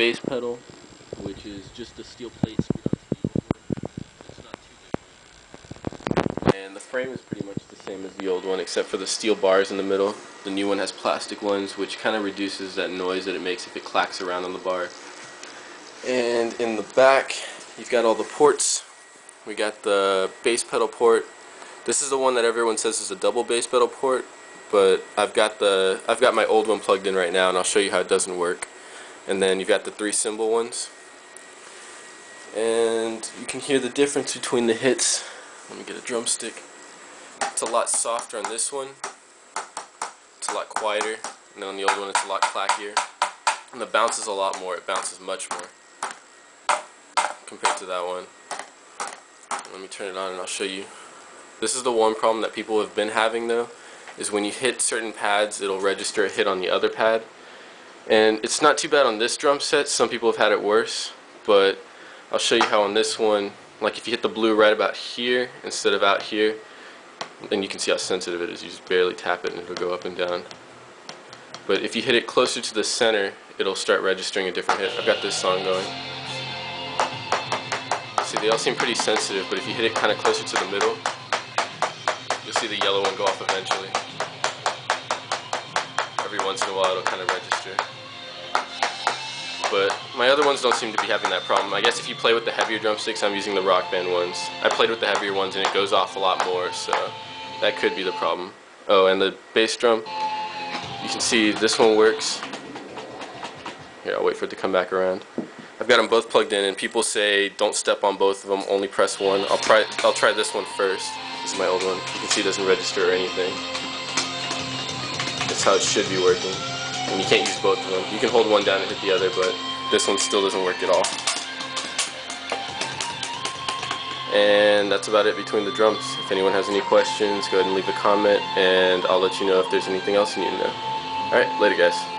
bass pedal, which is just a steel plate screwed onto the old one. It's not too different. And the frame is pretty much the same as the old one, except for the steel bars in the middle. The new one has plastic ones, which kind of reduces that noise that it makes if it clacks around on the bar. And in the back, you've got all the ports. We got the bass pedal port. This is the one that everyone says is a double bass pedal port, but I've got my old one plugged in right now, and I'll show you how it doesn't work. And then you've got the 3 cymbal ones, and you can hear the difference between the hits. Let me get a drumstick. It's a lot softer on this one. It's a lot quieter, and then on the old one it's a lot clackier. And the bounce is a lot more. It bounces much more compared to that one. Let me turn it on and I'll show you. This is the one problem that people have been having though, is when you hit certain pads it'll register a hit on the other pad. And it's not too bad on this drum set. Some people have had it worse, but I'll show you how on this one, like if you hit the blue right about here instead of out here, then you can see how sensitive it is. You just barely tap it and it'll go up and down. But if you hit it closer to the center, it'll start registering a different hit. I've got this song going. See, they all seem pretty sensitive, but if you hit it kind of closer to the middle, you'll see the yellow one go off eventually. Every once in a while it'll kind of register. But my other ones don't seem to be having that problem. I guess if you play with the heavier drumsticks, I'm using the Rock Band ones. I played with the heavier ones and it goes off a lot more, so that could be the problem. Oh, and the bass drum, you can see this one works. Here, I'll wait for it to come back around. I've got them both plugged in, and people say don't step on both of them, only press one. I'll try this one first. This is my old one. You can see it doesn't register or anything. That's how it should be working. And you can't use both of them. You can hold one down and hit the other, but this one still doesn't work at all. And that's about it between the drums. If anyone has any questions, go ahead and leave a comment, and I'll let you know if there's anything else you need to know. Alright, later guys.